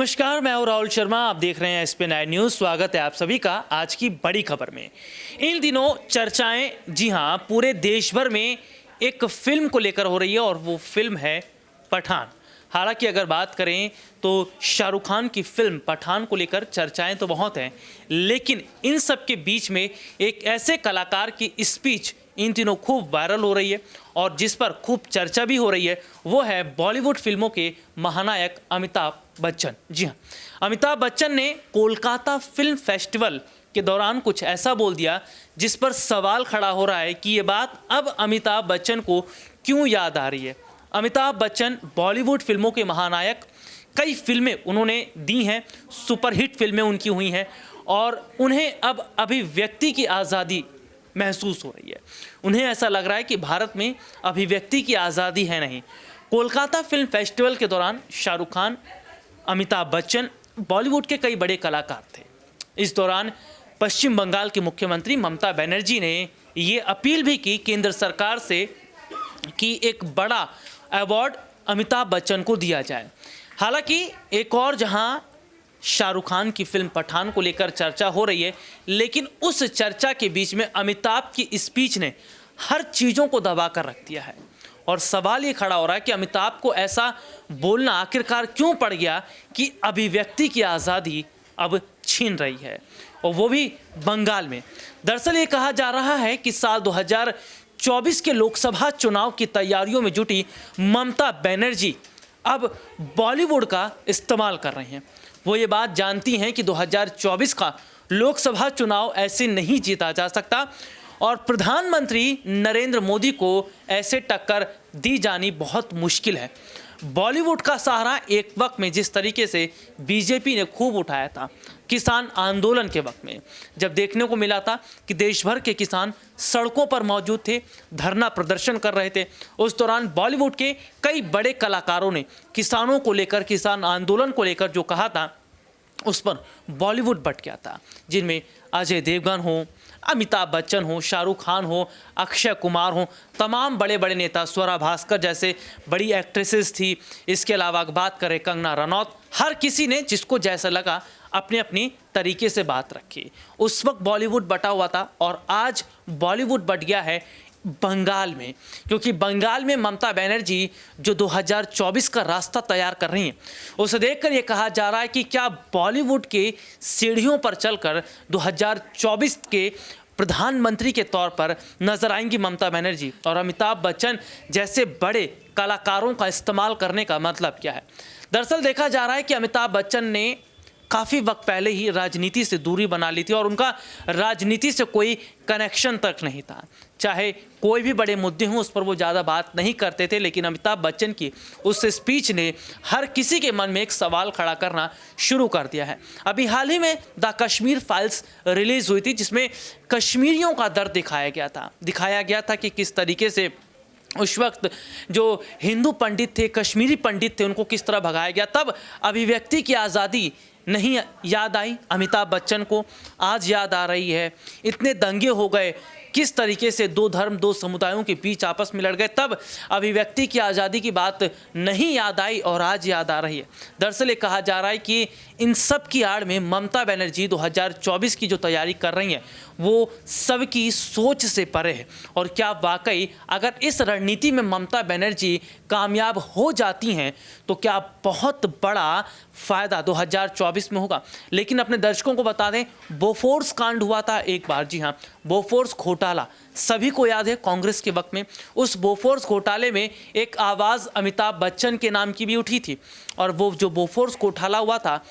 नमस्कार, मैं हूं राहुल शर्मा। आप देख रहे हैं एसपी 9 न्यूज़। स्वागत है आप सभी का आज की बड़ी खबर में। इन दिनों चर्चाएं, जी हां, पूरे देश भर में एक फिल्म को लेकर हो रही है और वो फिल्म है पठान। हालांकि अगर बात करें तो शाहरुख खान की फिल्म पठान को लेकर चर्चाएं तो बहुत हैं, लेकिन इन सब के बीच में एक ऐसे कलाकार की स्पीच इन दिनों खूब वायरल हो रही है और जिस पर खूब चर्चा भी हो रही है, वो है बॉलीवुड फिल्मों के महानायक अमिताभ बच्चन। जी हाँ, अमिताभ बच्चन ने कोलकाता फिल्म फेस्टिवल के दौरान कुछ ऐसा बोल दिया जिस पर सवाल खड़ा हो रहा है कि ये बात अब अमिताभ बच्चन को क्यों याद आ रही है। अमिताभ बच्चन बॉलीवुड फिल्मों के महानायक, कई फिल्में उन्होंने दी हैं, सुपरहिट फिल्में उनकी हुई हैं और उन्हें अब अभिव्यक्ति की आज़ादी महसूस हो रही है। उन्हें ऐसा लग रहा है कि भारत में अभिव्यक्ति की आज़ादी है नहीं। कोलकाता फिल्म फेस्टिवल के दौरान शाहरुख खान, अमिताभ बच्चन, बॉलीवुड के कई बड़े कलाकार थे। इस दौरान पश्चिम बंगाल की मुख्यमंत्री ममता बनर्जी ने ये अपील भी की केंद्र सरकार से कि एक बड़ा अवार्ड अमिताभ बच्चन को दिया जाए। हालांकि एक और जहां शाहरुख खान की फिल्म पठान को लेकर चर्चा हो रही है, लेकिन उस चर्चा के बीच में अमिताभ की स्पीच ने हर चीज़ों को दबा कर रख दिया है और सवाल ये खड़ा हो रहा है कि अमिताभ को ऐसा बोलना आखिरकार क्यों पड़ गया कि अभिव्यक्ति की आज़ादी अब छीन रही है, और वो भी बंगाल में। दरअसल ये कहा जा रहा है कि साल 2024 के लोकसभा चुनाव की तैयारियों में जुटी ममता बनर्जी अब बॉलीवुड का इस्तेमाल कर रहे हैं। वो ये बात जानती हैं कि 2024 का लोकसभा चुनाव ऐसे नहीं जीता जा सकता और प्रधानमंत्री नरेंद्र मोदी को ऐसे टक्कर दी जानी बहुत मुश्किल है। बॉलीवुड का सहारा एक वक्त में जिस तरीके से बीजेपी ने खूब उठाया था किसान आंदोलन के वक्त में, जब देखने को मिला था कि देश भर के किसान सड़कों पर मौजूद थे, धरना प्रदर्शन कर रहे थे, उस दौरान बॉलीवुड के कई बड़े कलाकारों ने किसानों को लेकर, किसान आंदोलन को लेकर जो कहा था उस पर बॉलीवुड बट गया था, जिनमें अजय देवगन हो, अमिताभ बच्चन हो, शाहरुख खान हो, अक्षय कुमार हो, तमाम बड़े बड़े नेता, स्वरा भास्कर जैसे बड़ी एक्ट्रेसेस थी। इसके अलावा बात करें कंगना रनौत, हर किसी ने जिसको जैसा लगा अपने अपनी तरीके से बात रखी। उस वक्त बॉलीवुड बटा हुआ था और आज बॉलीवुड बट गया है बंगाल में, क्योंकि बंगाल में ममता बनर्जी जो 2024 का रास्ता तैयार कर रही हैं, उसे देखकर ये कहा जा रहा है कि क्या बॉलीवुड के सीढ़ियों पर चलकर 2024 के प्रधानमंत्री के तौर पर नजर आएंगी ममता बनर्जी, और अमिताभ बच्चन जैसे बड़े कलाकारों का इस्तेमाल करने का मतलब क्या है। दरअसल देखा जा रहा है कि अमिताभ बच्चन ने काफ़ी वक्त पहले ही राजनीति से दूरी बना ली थी और उनका राजनीति से कोई कनेक्शन तक नहीं था। चाहे कोई भी बड़े मुद्दे हों उस पर वो ज़्यादा बात नहीं करते थे, लेकिन अमिताभ बच्चन की उस स्पीच ने हर किसी के मन में एक सवाल खड़ा करना शुरू कर दिया है। अभी हाल ही में द कश्मीर फाइल्स रिलीज़ हुई थी, जिसमें कश्मीरियों का दर्द दिखाया गया था कि किस तरीके से उस वक्त जो हिंदू पंडित थे, कश्मीरी पंडित थे, उनको किस तरह भगाया गया। तब अभिव्यक्ति की आज़ादी नहीं याद आई अमिताभ बच्चन को, आज याद आ रही है। इतने दंगे हो गए, किस तरीके से दो धर्म, दो समुदायों के बीच आपस में लड़ गए, तब अभिव्यक्ति की आज़ादी की बात नहीं याद आई और आज याद आ रही है। दरअसल ये कहा जा रहा है कि इन सब की आड़ में ममता बनर्जी 2024 की जो तैयारी कर रही हैं वो सबकी सोच से परे है, और क्या वाकई अगर इस रणनीति में ममता बनर्जी कामयाब हो जाती हैं तो क्या बहुत बड़ा फ़ायदा 2024 में होगा। लेकिन अपने दर्शकों को बता दें, बोफोर्स कांड हुआ था एक बार, जी हाँ, बोफोर्स घोटाला सभी को याद है। कांग्रेस के वक्त में उस बोफोर्स घोटाले में एक आवाज़ अमिताभ बच्चन के नाम की भी उठी थी, और वो जो बोफोर्स घोटाला हुआ था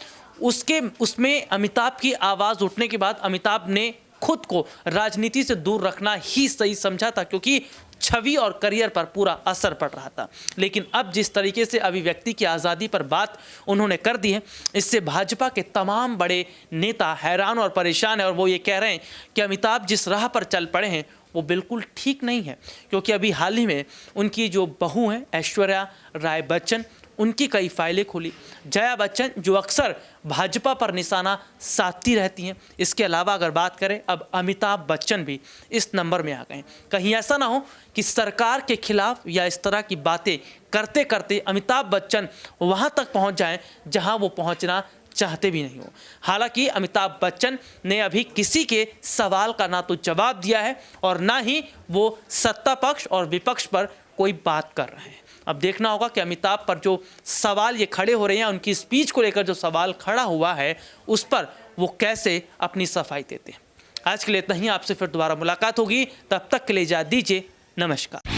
उसमें अमिताभ की आवाज़ उठने के बाद अमिताभ ने खुद को राजनीति से दूर रखना ही सही समझा था, क्योंकि छवि और करियर पर पूरा असर पड़ रहा था। लेकिन अब जिस तरीके से अभिव्यक्ति की आज़ादी पर बात उन्होंने कर दी है, इससे भाजपा के तमाम बड़े नेता हैरान और परेशान हैं, और वो ये कह रहे हैं कि अमिताभ जिस राह पर चल पड़े हैं वो बिल्कुल ठीक नहीं है। क्योंकि अभी हाल ही में उनकी जो बहू हैं ऐश्वर्या राय बच्चन, उनकी कई फाइलें खोली। जया बच्चन जो अक्सर भाजपा पर निशाना साधती रहती हैं। इसके अलावा अगर बात करें, अब अमिताभ बच्चन भी इस नंबर में आ गए। कहीं ऐसा ना हो कि सरकार के खिलाफ या इस तरह की बातें करते करते अमिताभ बच्चन वहां तक पहुंच जाएं जहां वो पहुंचना चाहते भी नहीं हो। हालांकि अमिताभ बच्चन ने अभी किसी के सवाल का ना तो जवाब दिया है और ना ही वो सत्ता पक्ष और विपक्ष पर कोई बात कर रहे हैं। अब देखना होगा कि अमिताभ पर जो सवाल ये खड़े हो रहे हैं, उनकी स्पीच को लेकर जो सवाल खड़ा हुआ है, उस पर वो कैसे अपनी सफाई देते हैं। आज के लिए इतना ही। आपसे फिर दोबारा मुलाकात होगी, तब तक के लिए इजाज़त दीजिए। नमस्कार।